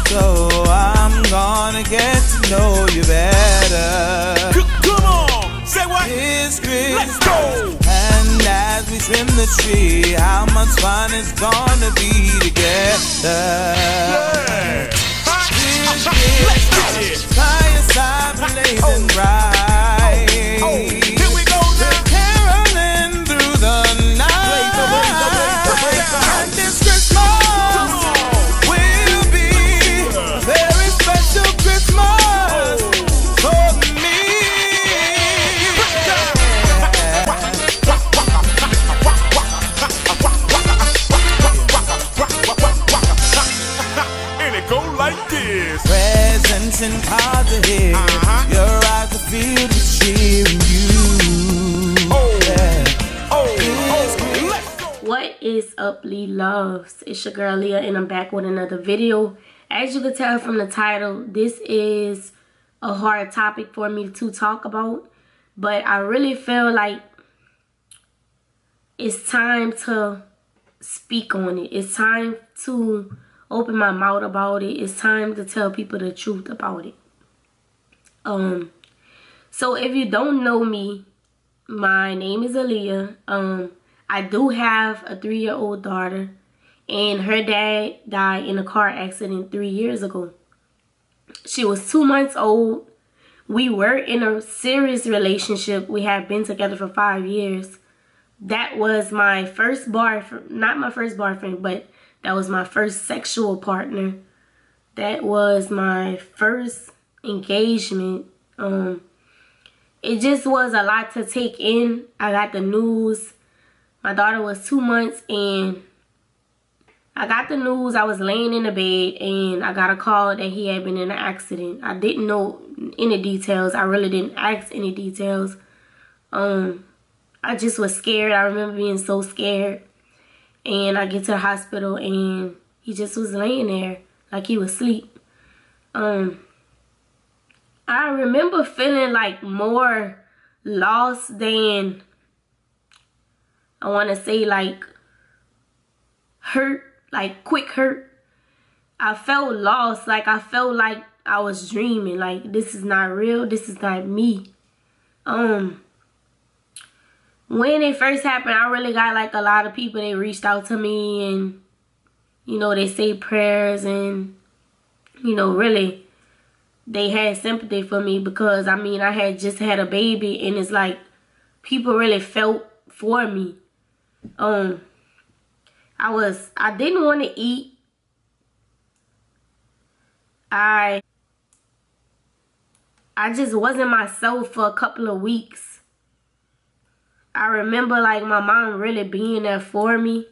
So I'm gonna get to know you better. Come on, say what? It's Christmas. Let's go. And as we trim the tree, how much fun it's gonna be together. Yeah. It's Let's get Christmas. it. Fireside blazing bright. Here we go now. Caroling through the night. And this Christmas will be a very special Christmas for me. And it go like this. Presents and cards are here. Your eyes are filled with cheering you. Let's go. What is up, Lee Loves? It's your girl Leah, and I'm back with another video. As you can tell from the title, this is a hard topic for me to talk about, but I really feel like it's time to speak on it. It's time to open my mouth about it. It's time to tell people the truth about it. So if you don't know me, my name is Aaliyah. I do have a 3-year-old daughter, and her dad died in a car accident 3 years ago. She was 2 months old. We were in a serious relationship. We had been together for 5 years. That was my first boyfriend, not my first boyfriend, but that was my first sexual partner. That was my first engagement. It just was a lot to take in. I got the news. My daughter was 2 months, and I got the news. I was laying in the bed, and I got a call that he had been in an accident. I didn't know any details. I really didn't ask any details. I just was scared. I remember being so scared. And I get to the hospital, and he just was laying there like he was asleep. I remember feeling like more lost than, I want to say, like hurt, like quick hurt. I felt lost. Like I felt like I was dreaming. Like this is not real. This is not me. When it first happened, I really got like a lot of people. They reached out to me, and you know, they say prayers, and you know, really they had sympathy for me, because I mean, I had just had a baby, and it's like people really felt for me. I didn't want to eat. I just wasn't myself for a couple of weeks. I remember like my mom really being there for me.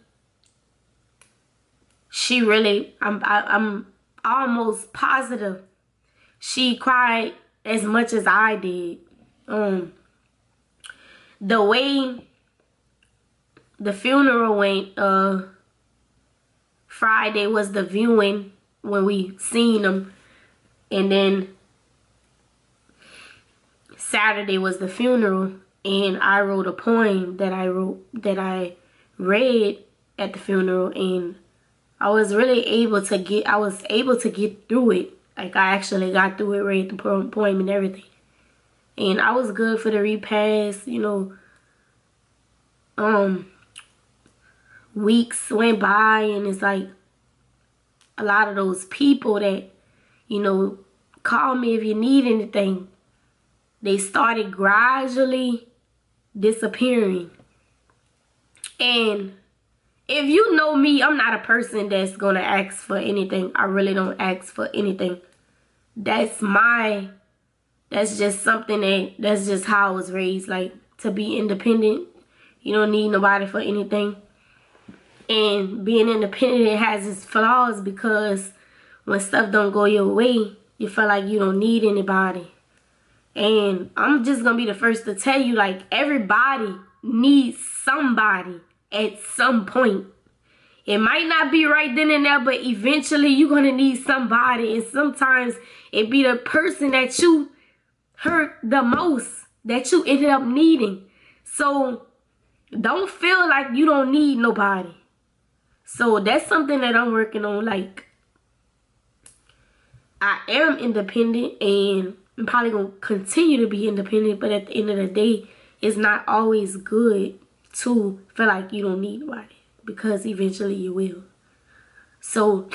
She really, I'm almost positive she cried as much as I did. The way the funeral went, Friday was the viewing when we seen them, and then Saturday was the funeral. And I wrote a poem that I read at the funeral, and I was really able to get through it. Like I actually got through it, read the poem and everything. And I was good for the repast, you know. Weeks went by, and it's like a lot of those people that, you know, call me if you need anything, they started gradually disappearing. And if you know me, I'm not a person that's gonna ask for anything. I really don't ask for anything. That's just something that's just how I was raised, like to be independent. You don't need nobody for anything. And being independent has its flaws, because when stuff don't go your way, you feel like you don't need anybody. And I'm just gonna be the first to tell you, like, everybody needs somebody at some point. It might not be right then and there, but eventually you're gonna need somebody. And sometimes it be the person that you hurt the most that you ended up needing. So don't feel like you don't need nobody. So that's something that I'm working on. Like, I am independent and I'm probably going to continue to be independent, but at the end of the day, it's not always good to feel like you don't need nobody, because eventually you will. So,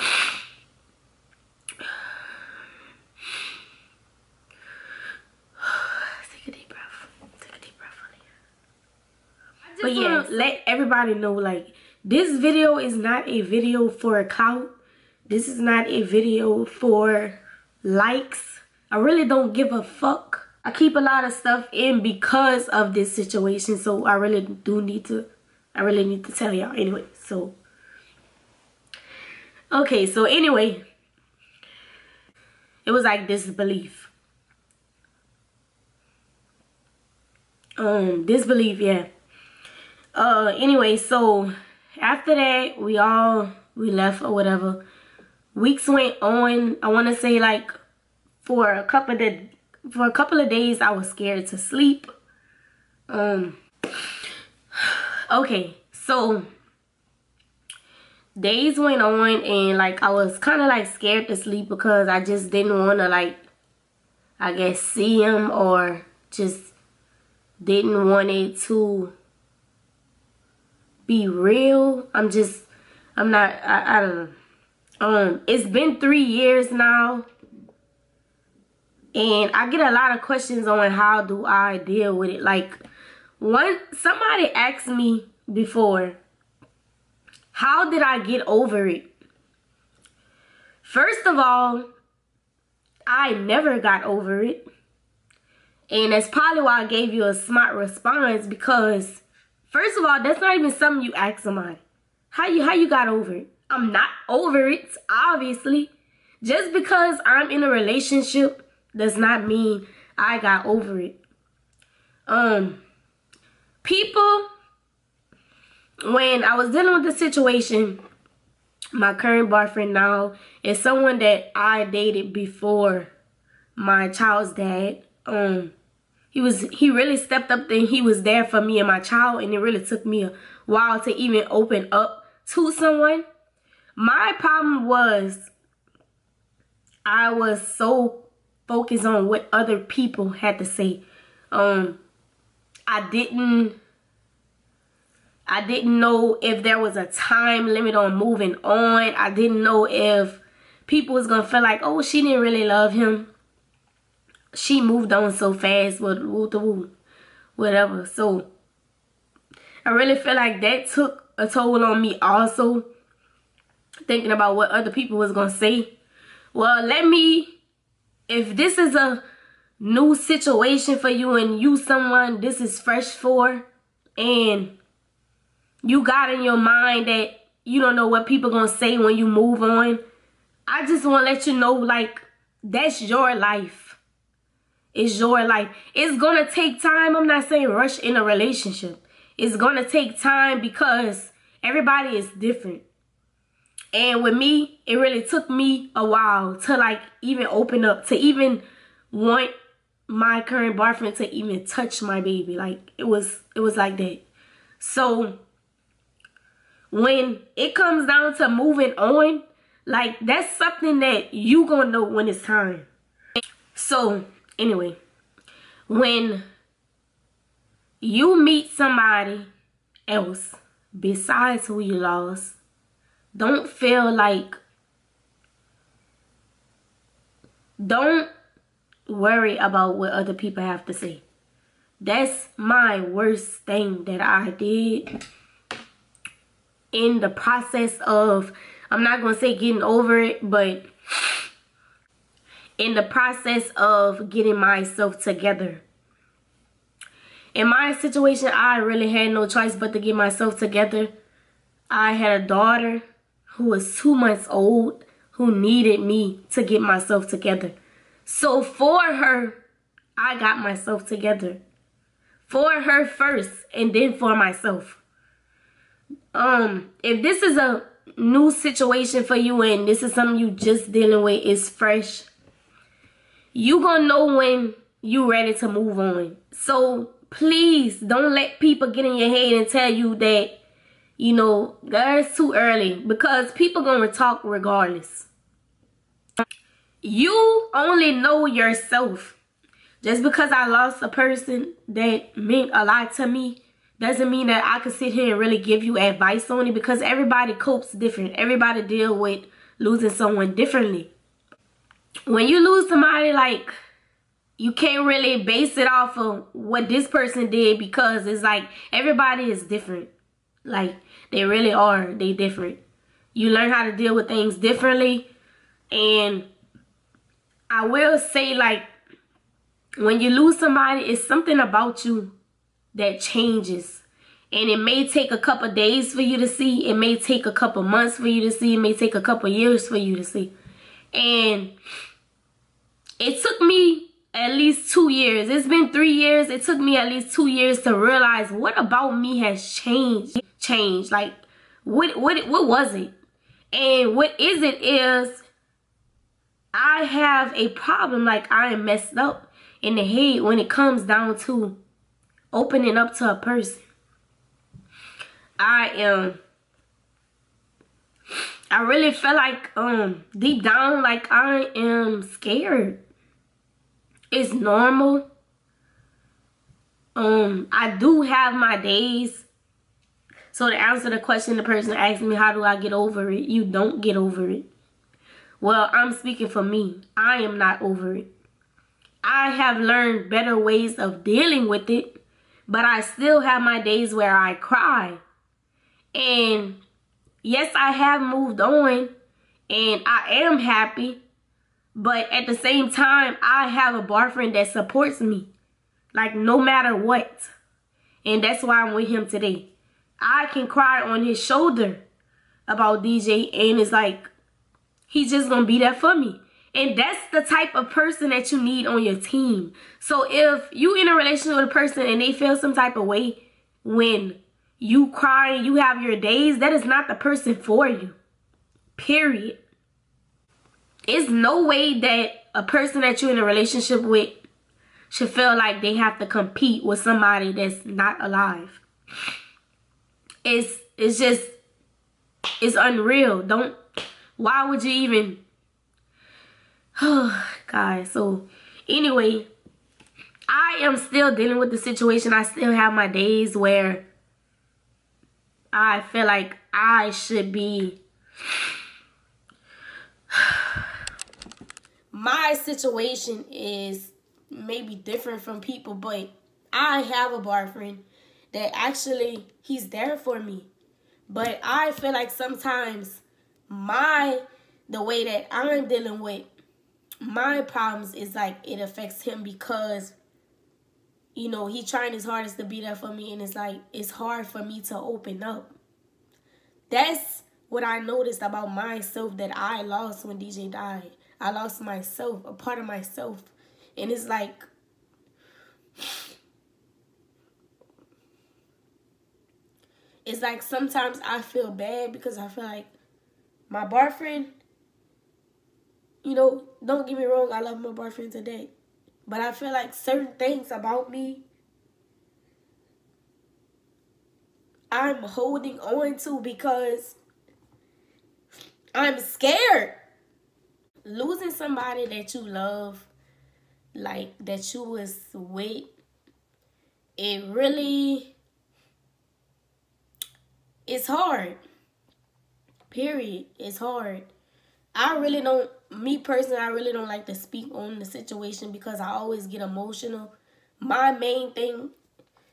take a deep breath. Take a deep breath, honey. But yeah, let everybody know, like, this video is not a video for clout. This is not a video for likes. I really don't give a fuck. I keep a lot of stuff in because of this situation, so I really need to tell y'all anyway. So, okay, so anyway, it was like disbelief. Disbelief, yeah. Anyway, so after that, we left or whatever. Weeks went on. I want to say like for a couple of days, I was scared to sleep. Okay, so days went on and like I was kind of like scared to sleep because I just didn't want to, like, I guess, see him, or just didn't want it to be real. I don't know. It's been 3 years now, and I get a lot of questions on how do I deal with it. Like, somebody asked me before, how did I get over it? First of all, I never got over it. And that's probably why I gave you a smart response, because first of all, that's not even something you ask somebody. How you got over it? I'm not over it, obviously. Just because I'm in a relationship does not mean I got over it. People, when I was dealing with the situation, my current boyfriend now is someone that I dated before my child's dad. He really stepped up and he was there for me and my child, and it really took me a while to even open up to someone. My problem was I was so focused on what other people had to say. I didn't know if there was a time limit on moving on. I didn't know if people was gonna feel like, oh, she didn't really love him. She moved on so fast, whatever. So I really feel like that took a toll on me also, thinking about what other people was gonna say. Well, if this is a new situation for you and you someone this is fresh for, and you got in your mind that you don't know what people gonna say when you move on, I just want to let you know, like, that's your life. It's your life. It's gonna take time. I'm not saying rush in a relationship. It's gonna take time because everybody is different. And with me, it really took me a while to, like, even open up, to even want my current boyfriend to even touch my baby. Like, it was like that. So when it comes down to moving on, like, that's something that you gonna know when it's time. So anyway, when you meet somebody else besides who you lost, don't worry about what other people have to say. That's my worst thing that I did in the process of, I'm not going to say getting over it, but in the process of getting myself together. In my situation, I really had no choice but to get myself together. I had a daughter who was 2 months old who needed me to get myself together. So for her, I got myself together. For her first, and then for myself. If this is a new situation for you and this is something you just dealing with, it's fresh, you gonna know when you ready to move on. So please don't let people get in your head and tell you that, you know, that's too early, because people gonna talk regardless. You only know yourself. Just because I lost a person that meant a lot to me doesn't mean that I could sit here and really give you advice on it, because everybody copes different. Everybody deal with losing someone differently. When you lose somebody, like, you can't really base it off of what this person did, because it's like everybody is different. Like, they really are. They different. You learn how to deal with things differently. And I will say, like, when you lose somebody, it's something about you that changes. And it may take a couple days for you to see. It may take a couple months for you to see. It may take a couple years for you to see. And it took me at least 2 years. It's been 3 years. It took me at least 2 years to realize what about me has changed. Like, what was it? And what is it is I have a problem. Like, I am messed up in the head when it comes down to opening up to a person. I really feel like deep down, like, I am scared. It's normal. I do have my days. So to answer the question, the person asked me, how do I get over it? You don't get over it. Well, I'm speaking for me. I am not over it. I have learned better ways of dealing with it, but I still have my days where I cry. And yes, I have moved on and I am happy, but at the same time, I have a boyfriend that supports me, like, no matter what. And that's why I'm with him today. I can cry on his shoulder about DJ, and it's like, he's just gonna be there for me. And that's the type of person that you need on your team. So if you in a relationship with a person and they feel some type of way when you cry and you have your days, that is not the person for you. Period. It's no way that a person that you're in a relationship with should feel like they have to compete with somebody that's not alive. It's unreal. Why would you even... Oh, guys. So, anyway, I am still dealing with the situation. I still have my days where I feel like I should be... My situation is maybe different from people, but I have a boyfriend that actually, he's there for me. But I feel like sometimes the way that I'm dealing with my problems is like it affects him, because, you know, he trying his hardest to be there for me, and it's like it's hard for me to open up. That's what I noticed about myself that I lost when DJ died. I lost myself, a part of myself. And it's like, sometimes I feel bad because I feel like my boyfriend, you know, don't get me wrong, I love my boyfriend today. But I feel like certain things about me, I'm holding on to because I'm scared. Losing somebody that you love, like, that you was with, it really, it's hard. Period. It's hard. Me personally, I really don't like to speak on the situation because I always get emotional. My main thing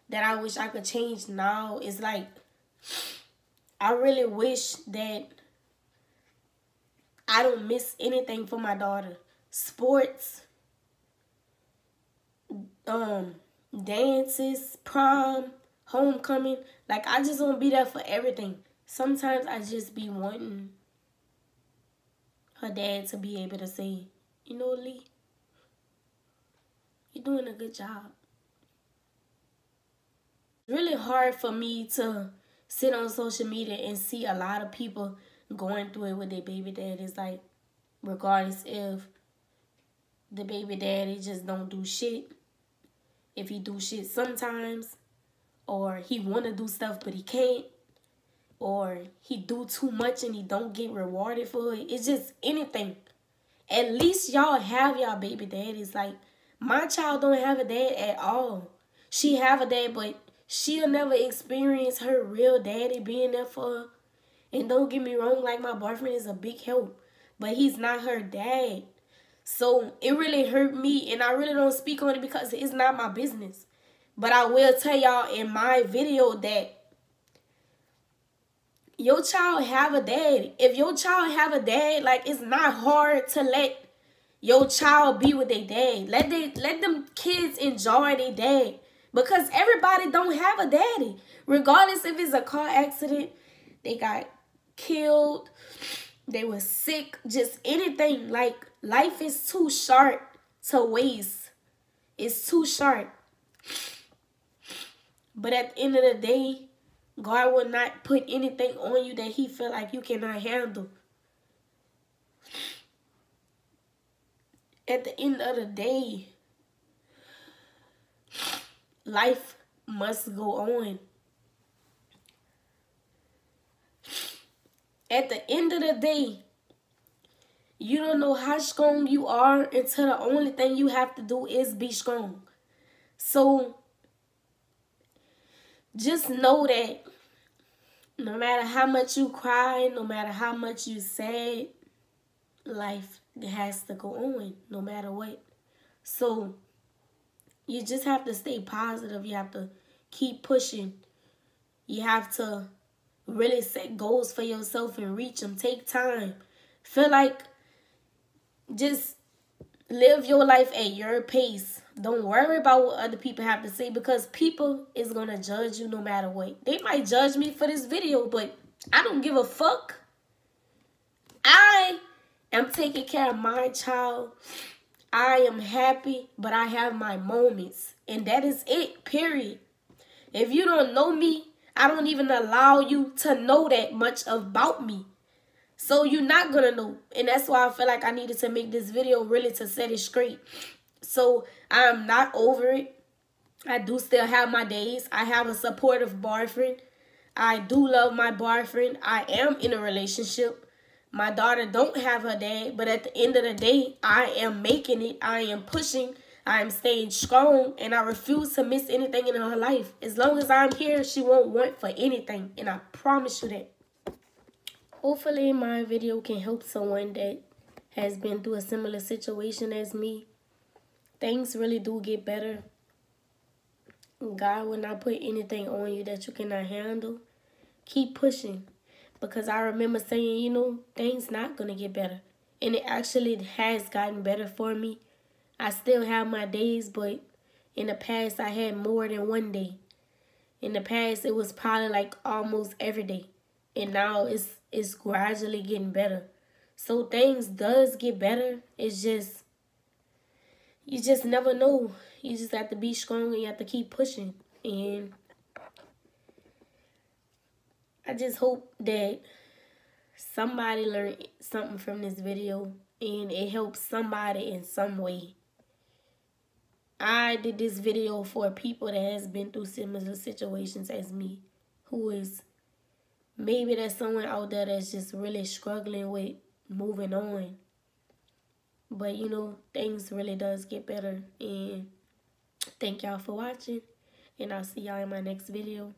that I wish I could change now is, like, I really wish that I don't miss anything for my daughter. Sports, dances, prom, homecoming. Like, I just want to be there for everything. Sometimes I just be wanting her dad to be able to say, you know, Lee, you're doing a good job. It's really hard for me to sit on social media and see a lot of people going through it with their baby dad. It's like, regardless if the baby daddy just don't do shit, if he do shit sometimes, or he want to do stuff but he can't, or he do too much and he don't get rewarded for it. It's just anything. At least y'all have y'all baby daddies. Like, my child don't have a dad at all. She have a dad, but she'll never experience her real daddy being there for her. And don't get me wrong, like, my boyfriend is a big help, but he's not her dad. So it really hurt me, and I really don't speak on it because it's not my business. But I will tell y'all in my video that your child have a dad. If your child have a dad, like, it's not hard to let your child be with their dad. Let them kids enjoy their dad. Because everybody don't have a daddy. Regardless if it's a car accident, they got killed, they were sick, just anything. Like, life is too short to waste. It's too short. But at the end of the day, God will not put anything on you that he feel like you cannot handle. At the end of the day, life must go on. At the end of the day, you don't know how strong you are until the only thing you have to do is be strong. So, just know that no matter how much you cry, no matter how much you sad, life has to go on no matter what. So, you just have to stay positive. You have to keep pushing. You have to really set goals for yourself and reach them. Take time. Feel like just live your life at your pace. Don't worry about what other people have to say, because people is going to judge you no matter what. They might judge me for this video, but I don't give a fuck. I am taking care of my child. I am happy, but I have my moments. And that is it, period. If you don't know me, I don't even allow you to know that much about me. So you're not going to know. And that's why I feel like I needed to make this video really to set it straight. So I'm not over it. I do still have my days. I have a supportive boyfriend. I do love my boyfriend. I am in a relationship. My daughter don't have her dad. But at the end of the day, I am making it. I am pushing. I am staying strong. And I refuse to miss anything in her life. As long as I'm here, she won't want for anything. And I promise you that. Hopefully my video can help someone that has been through a similar situation as me. Things really do get better. God will not put anything on you that you cannot handle. Keep pushing. Because I remember saying, you know, things not going to get better. And it actually has gotten better for me. I still have my days, but in the past I had more than one day. In the past it was probably like almost every day. And now it's gradually getting better. So things does get better. It's just, you just never know. You just have to be strong and you have to keep pushing. And I just hope that somebody learned something from this video and it helps somebody in some way. I did this video for people that has been through similar situations as me, who is, maybe there's someone out there that's just really struggling with moving on. But, you know, things really does get better. And thank y'all for watching. And I'll see y'all in my next video.